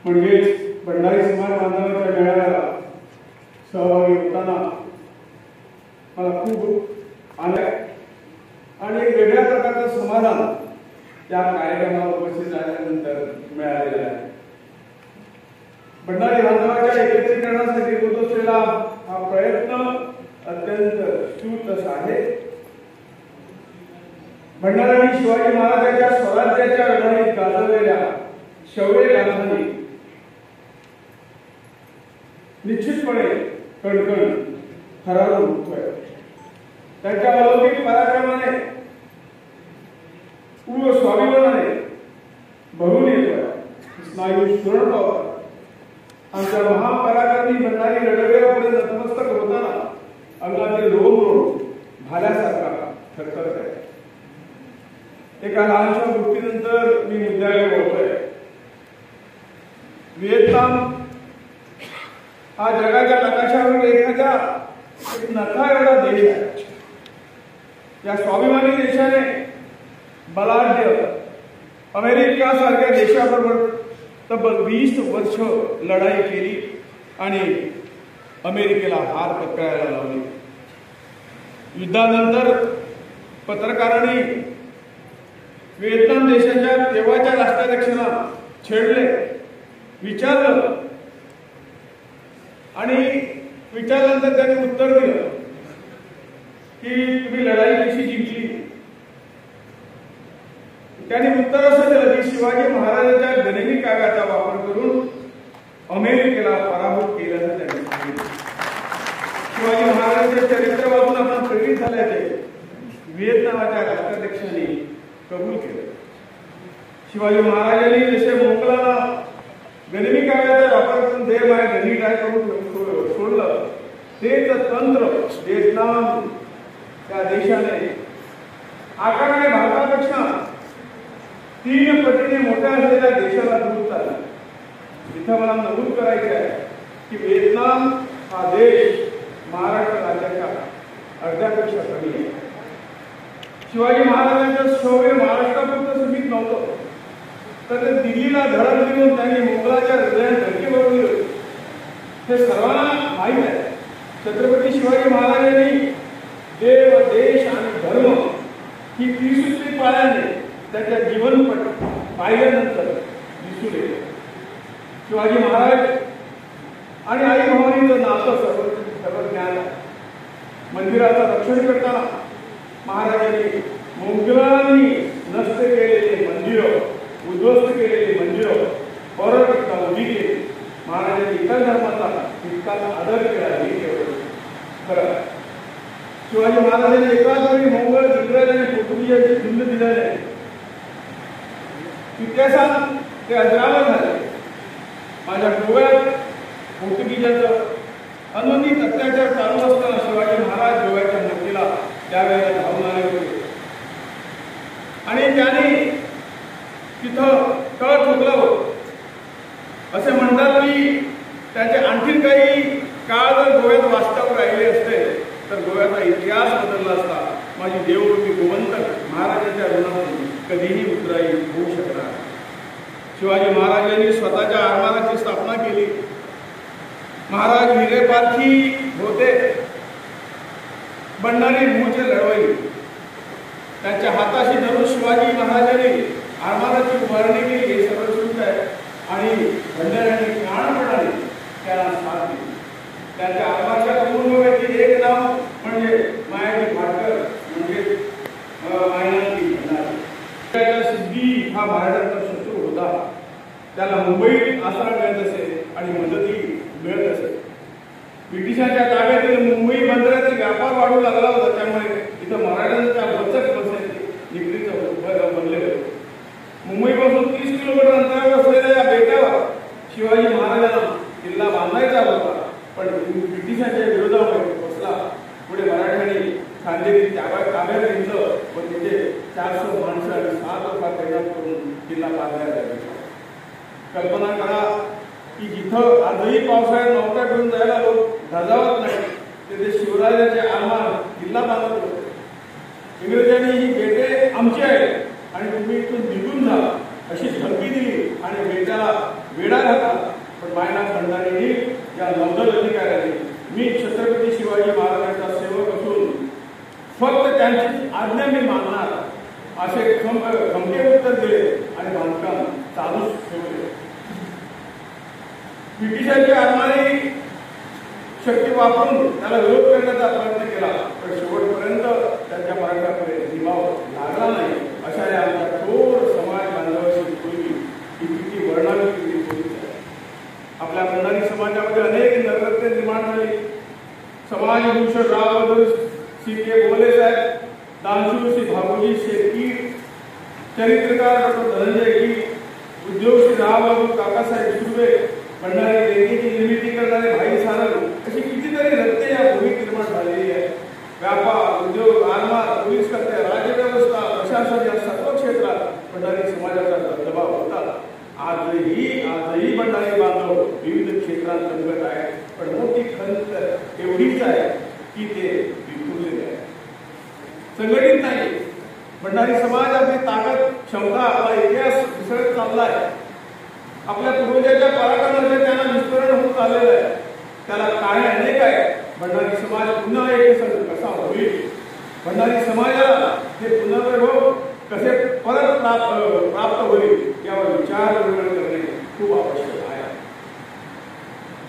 म्हणजेच भंडारी समाज बांधवांच्या मेळाव्याला सहभागी होताना मला खूप आनंद आणि एक वेगळ्या प्रकारचं समाधान त्या कार्यक्रमाला उपस्थित झाल्यानंतर मिळालेलं आहे। भंडारी बांधवाच्या एकत्रीकरणासाठी होत असलेला हा प्रयत्न अत्यंत स्तुत्य आहे। भंडारी शिवाजी महाराजांच्या स्वराज्याच्या लढाईत गाजवलेल्या शौर्य गाथांनी निश्चितपणे कणकण थरारून उठतोय। त्यांच्या अलौकिक पराक्रमाने पूर्ण स्वाभिमानाने भरून येतोय। स्नायू स्फुरण पावतात। आमच्या महापराक्रमी भंडारी लढवयापुढे नतमस्तक होताना अंगातील रोम भाल्यासारखा थरथरत आहे। एका लहानशा गोष्टीनंतर मी मुद्द्याकडे बोलतोय। व्हिएतनाम हा जगाच्या नकाशावर एखाद्या नखा एवढा देश आहे। या स्वाभिमानी देशाने बलाढ्य अमेरिका सारख्या देशाबरोबर तब्बल 20 वर्ष लढाई केली आणि अमेरिकेला हार पत्करायला लावली। युद्धानंतर पत्रकारांनी व्हिएतनाम देशाच्या तेव्हाच्या राष्ट्राध्यक्षांना छेडले, विचारलं आणि विचारल्यानंतर त्यांनी उत्तर दिलं की तुम्ही लढाई कशी जिंकली। त्यांनी उत्तर असं दिलं की शिवाजी महाराजांच्या गनिमी काव्याचा वापर करून अमेरिकेला पराभूत केल्याचं त्यांनी सांगितलं। शिवाजी महाराजांचे चरित्र वाचून आपण प्रेरित झाल्याचे व्हिएतनामाच्या राष्ट्राध्यक्षांनी कबूल केलं। शिवाजी महाराजांनी जसे मोगलांना गनिमी काव्याचा वापर करून दे माय गनिमी काय करून सोडलं, तेच तंत्र व्हिएतनाम त्या देशाने आकाराने भारतापेक्षा 3 पटीने मोठ्या असलेल्या देशाला दूर चालला। इथं मला नमूद करायचं आहे की व्हिएतनाम हा देश महाराष्ट्र राज्याच्या अर्ध्यापेक्षा कमी आहे। शिवाजी महाराजांचं शौर्य महाराष्ट्रापुरतं सीमित नव्हतं, तर ते दिल्लीला धडक देऊन त्यांनी मोगलाच्या हृदयात धडकी बसवली हे सर्वांना माहीत आहे। छत्रपती शिवाजी महाराजांनी देव देश आणि धर्म ही त्रिसूत्री पाळल्याने त्याच्या जीवनपट पाहिल्यानंतर दिसून येते। शिवाजी महाराज आणि आई भवानीचं नातं सर्वज्ञान आहे। मंदिराचं रक्षण करताना महाराजांनी मोगलांनी नष्ट केलेले मंदिरं, उद्ध्वस्त केलेले मंदिरं परत एकदा उभी केली। महाराजांनी इतर धर्माचा तितकाच आदर केला हे केवळ खरं। शिवाजी महाराजांनी एकाच वेळी मोगल, इंग्रज आणि पोर्तुगीजांची झुंड दिलेले इतिहासात ते अजरामर झाले। माझ्या डोळ्यात पोर्तुगीजांचं अनन्वित अत्याचार चालू असताना शिवाजी महाराज डोळ्याच्या मूर्तीला त्यावेळेला धावून आले होते आणि त्याने तिथं कळ ठोकला होता। असे म्हणतात की त्याचे आणखीन काही काळ जर गोव्यात वास्तव राहिले असते तर गोव्याचा इतिहास बदलला असता। माझी देवरूपी गोवंतक महाराजांच्या ऋणातून कधीही उतराई होऊ शकणार। शिवाजी महाराजांनी स्वतःच्या आरमाराची स्थापना केली। महाराज हिरेपारखी होते, भंडारी मूळचे लढवई। त्यांच्या हाताशी धरून शिवाजी महाराजांनी आरमाराची उभारणी केली हे सर्व सुख आहे आणि भंडाऱ्यांनी प्राणपणाने त्याला साथ दिली। त्यांच्या आरमाराच्या कुटुंबापैकी एक नाव म्हणजे मायाजी भाटकर म्हणजे मायनाजी भंडारी। त्याचा सिद्धी हा महाराजांचा शत्रू होता। त्याला मुंबईत आसरा मिळत असे आणि मदतही मिळत असे। ब्रिटिशांच्या ताब्यातील मुंबई बंदराचा व्यापार वाढू लागला होता, त्यामुळे इथं मराठ्यांच्या वचक बसण्याची निगडीचं बनले होते। मुंबईपासून 30 किलोमीटर अंतरावर असलेल्या या बेटावर शिवाजी महाराजांना किल्ला बांधायचा होता, पण ब्रिटिशांच्या विरोधामुळे बसला। पुढे मराठ्यांनी खांदेरी ताब्यात घेतलं व तिथे 400 माणसं आणि 7 लोक तैनात करून किल्ला बांधायला लागला। कल्पना करा की जिथं आजही पावसाळ्यात नौका घेऊन जायला लोक धजावत नाही, तिथे शिवराजांचे आरमार किल्ला बांधत होते। इंग्रजांनी ही बेटे आमची आहेत आणि तुम्ही इथून निघून जा अशी धमकी दिली आणि बेटाला वेढा घातला, पण मायनाथ भंडारी या नौदल अधिकाऱ्याने मी छत्रपती शिवाजी महाराजांचा सेवक असून फक्त त्यांची आज्ञा मी मानणार असे खमके उत्तर दिले आणि बांधकाम चालूच ठेवले. ब्रिटिशांची आरमारी शक्ती वापरून त्याला विरोध करण्याचा प्रयत्न केला, पण शेवटपर्यंत त्यांच्या मराठ्याकडे निभाव लागला नाही. अशा या आमच्या थोर समाज बांधवाची पूर्वी ही किती वर्णाली किती पूर्वी आपल्या भंडारी समाजामध्ये अनेक नवरत्ने निर्माण झाली. समाजभूषण राव श्री के बोले साहेब, दानशूर श्री भागोजी शेट्टी, चरित्रकार डॉक्टर धनंजय की, उद्योग श्री रावबाबू काकासाहेब सुर्वे, भंडारी देणगीची निर्मिती करणारे भाई सारंग, अशी कितीतरी रत्ने या भूमीत निर्माण झालेली आहे. व्यापार, उद्योग, आरमार, पोलीस खाते, राज्यव्यवस्था, प्रशासन या सर्व क्षेत्रात भंडारी समाजाचा दबदबा होता. आजही भंडारी बांधव विविध क्षेत्रात रंगत आहे, पण मोठी खंत एवढीच आहे की ते विखुरलेले आहे, संघटित नाही. भंडारी समाज आपली ताकद, क्षमता, आपला इतिहास विसरत चालला आहे. आपल्या पूर्वजांच्या पराक्रमाचे त्यांना विस्मरण होत चाललेलं आहे. त्याला कारण अनेक आहे. भंडारी समाज पुन्हा एक संघ कसा होईल, भंडारी समाजाला हे पुनर्वैभव कसे परत प्राप्त होईल यावर विचार करणे खूप आवश्यक आहे.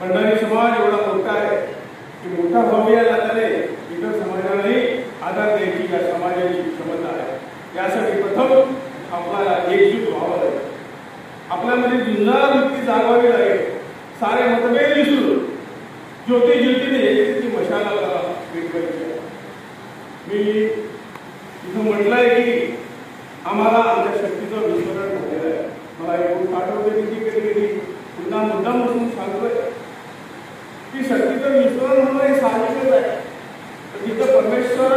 भंडारी समाज एवढा मोठा आहे की मोठा व्हावा या नात्याने इतर समाजालाही आधार द्यायची या समाजाची क्षमता आहे. यासाठी प्रथम आपल्याला एकजूट व्हावं लागेल. आपल्यामध्ये जिल्हा वृत्ती जागवावी लागेल. सारे मतभेद विसरून ज्योती ज्योतीने एकतेची मशाला पेटवायची. मी इथं म्हटलंय की आम्हाला आमच्या शक्तीचं विस्मरण झालेलं आहे. मला एक गोष्ट आठवते की कधी पुन्हा मुद्दाम बसून सांगतोय की शक्तीचं विस्मरण होणं हे साहजिकच आहे. तिथं परमेश्वर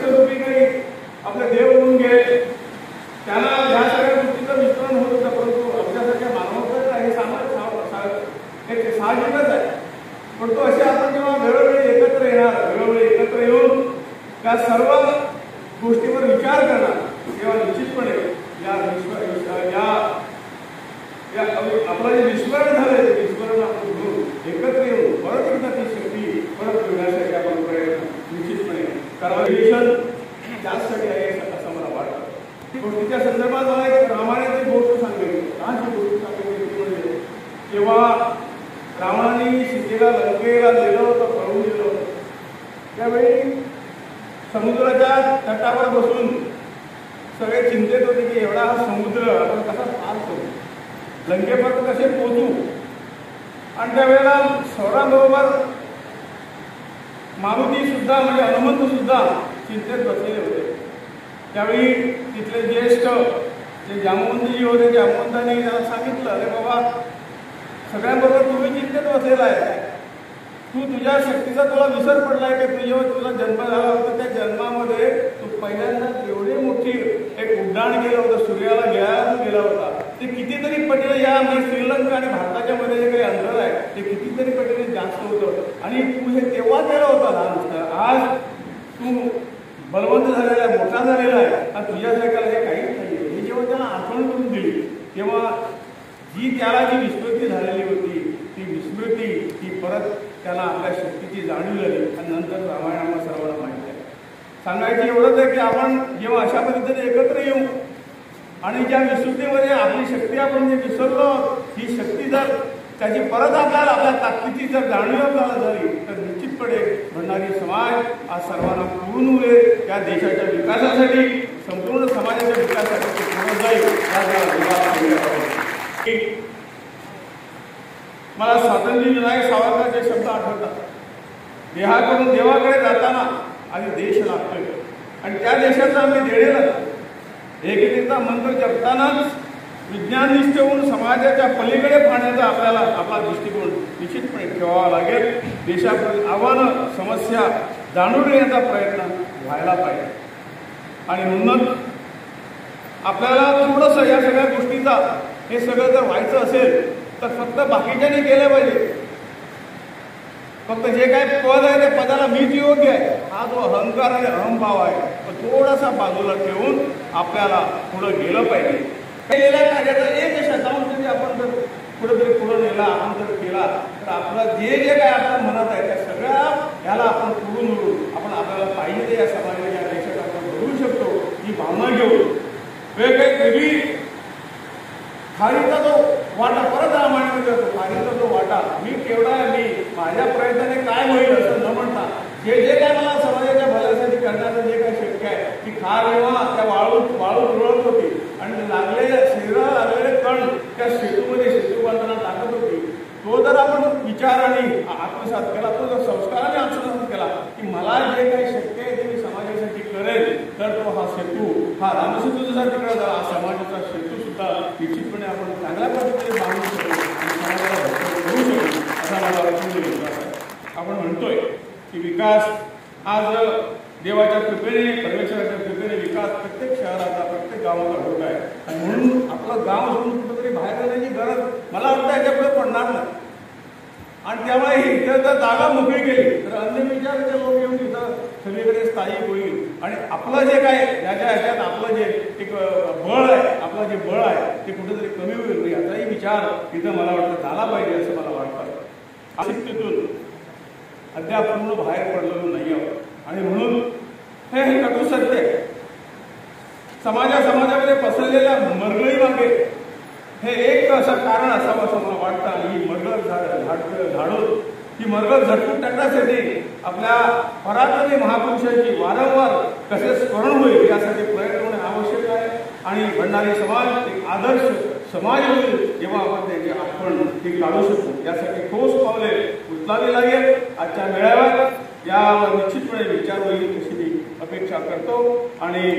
रूपी काही आपले देव होऊन गेले, त्यांना ह्या सगळ्या गोष्टीचं विस्मरण होत होतं, परंतु आमच्यासारख्या मानवाचं हे साहजिकच आहे. पण तो असे आपण जेव्हा वेळोवेळी एकत्र येणार, वेळोवेळी एकत्र येऊन त्या सर्व गोष्टीवर विचार करणार, तेव्हा निश्चितपणे आपलं जे विस्मरण झालंय ते विस्मरण आपण घेऊन एकत्र येऊन परत एकदा ती शक्ती परत मिळण्यासाठी आपण प्रयत्न निश्चितपणे करावं. त्याचसाठी आहे असं मला वाटतं. गोष्टीच्या संदर्भात मला एक रामायणाची गोष्ट सांगितली. लहानशी गोष्ट सांगितली म्हणजे जेव्हा रावणाने सीतेला लंकेला नेलं होतं, पळून गेलं होतं, त्यावेळी समुद्राच्या तटावर बसून सगळे चिंतेत होते की एवढा हा समुद्र आपण कसा पार करू, लंकेपर्यंत कसे पोहोचू. आणि त्यावेळेला सौराबरोबर मारुती सुद्धा म्हणजे हनुमंत सुद्धा चिंतेत बसलेले होते. त्यावेळी तिथले ज्येष्ठ जे जामवंतजी होते, जामवंतांनी त्याला सांगितलं, अरे बाबा सगळ्यांबरोबर तुम्ही चिंतेत बसलेला आहे, तू तुझ्या शक्तीचा तुला विसर पडलाय की तुझ्या तुला जन्म झाला होता त्या जन्मामध्ये तू पहिल्यांदा एवढी मोठी एक उड्डाण केलं होतं, सूर्याला गेला होता. ते कितीतरी पटीने या म्हणजे श्रीलंका आणि भारताच्या मध्ये जे काही अंतर आहे ते कितीतरी पटीने जास्त होतं आणि तू हे तेव्हा केलं होतं लहान असतं. आज तू बलवंत झालेला आहे, मोठा झालेला आहे आणि तुझ्यासारख्याला हे काहीच नाही. हे जेव्हा त्याला आठवण करून दिली तेव्हा त्याला जी विस्मृती झालेली होती ती विस्मृती ती परत त्याला आपल्या शक्तीची जाणीव झाली. आणि नंतर रामायणाला सर्वांना माहिती आहे. सांगायचं एवढंच आहे की आपण जेव्हा अशा पद्धतीने एकत्र येऊ आणि ज्या विस्मृतीमध्ये आपली शक्ती आपण जे विसरलो, ही शक्ती जर त्याची परत आपल्याला आपल्या ताकदीची जर जाणीव आपल्याला झाली तर निश्चितपणे भंडारी समाज आज सर्वांना पूर्ण उरेल. या देशाच्या विकासासाठी, संपूर्ण समाजाच्या विकासासाठी पूर्ण जाईल. मला स्वातंत्र्यविनायक सावरकरचे शब्द आठवतात, देहाकडून देवाकडे जाताना आधी देश लागतोय आणि त्या देशाचं आम्ही देणे लागतो. एकतेचा मंत्र जपतानाच विज्ञाननिष्ठ होऊन समाजाच्या पलीकडे पाहण्याचा आपल्याला आपला दृष्टिकोन निश्चितपणे ठेवावा लागेल. देशातील आव्हानं, समस्या जाणून घेण्याचा प्रयत्न व्हायला पाहिजे. आणि म्हणूनच आपल्याला थोडंसं या सगळ्या गोष्टीचा हे सगळं जर व्हायचं असेल तर फक्त बाकीच्याने केलं पाहिजे. फक्त जे काय पद आहे त्या पदाला मीच योग्य आहे हा जो अहंकार आणि अहंभाव आहे तो थोडासा बाजूला ठेवून आपल्याला पुढे गेलं पाहिजे. केलेल्या कार्याचा एक शतांश जरी आपण जर पुढे आपण जर केला तर आपलं जे जे काय आपल्या मनात आहे त्या सगळ्या ह्याला आपण पुरून उडून आपण आपल्याला पाहिजे ते या समाजाला या देशात आपण घडवू शकतो ही भावना घेऊन वेगवेगळी खालीचा जो वाटा परत मांडला जातो. खालीचा जो वाटा मी केवढा आहे, मी माझ्या प्रयत्नाने काय होईल असं न म्हणता जे जे काय मला समाजाच्या भल्यासाठी करण्याचं जे काही शक्य आहे ती खार जेव्हा त्या वाळू रुळत होती आणि शरीराला लागलेले कण त्या सेतूमध्ये सेतू बांधताना टाकत होती. तो जर आपण विचार आणि आत्मसात केला, तो जर संस्काराने आत्मसात केला की मला जे काही शक्य आहे ते मी समाजासाठी करेल, तर तो हा सेतू हा रामसेतू जसा तिकडे झाला समाजाचा सेतू सुद्धा निश्चितपणे आपण चांगल्या पद्धतीने बांधू शकतो आणि समाजाला करू शकतो असा मला विश्वास आहे. आपण म्हणतोय की विकास आज देवाच्या कृपेने परमेश्वराच्या कृपेने विकास प्रत्येक शहराचा प्रत्येक गावाचा होत आहे आणि म्हणून आपलं गाव सोडून कुठेतरी बाहेर जाण्याची गरज मला वाटतं याच्यापुढे पडणार नाही. आणि त्यामुळे इथं जर जागा मोकळी केली तर अन्य विचाराचे लोक येऊन तिथं सगळीकडे स्थायिक होईल आणि आपलं जे काय ह्याच्यात आपलं जे एक बळ आहे, आपलं जे बळ आहे ते कुठेतरी कमी होईल याचाही विचार इथं मला वाटतं झाला पाहिजे असं मला वाटतं. आसक्तीतून अद्याप पूर्ण बाहेर पडलेलो नाही आहोत आणि म्हणून हे कटू सत्य आहे. समाजामध्ये पसरलेल्या मरगळी मागे हे एक असं कारण असावं असं मला वाटतं. आणि ही मरगळ झाडून ही मरगळ झटकून टाकण्यासाठी आपल्या पराक्रमी महापुरुषांची वारंवार कसे स्मरण होईल यासाठी प्रयत्न होणे आवश्यक आहे. आणि भंडारी समाज एक आदर्श समाज होईल जेव्हा आपण ती काढू शकतो. यासाठी ठोस पावले उचलावी लागेल. आजच्या मेळाव्यात यावर निश्चितपणे विचार होईल अशी मी अपेक्षा करतो. आणि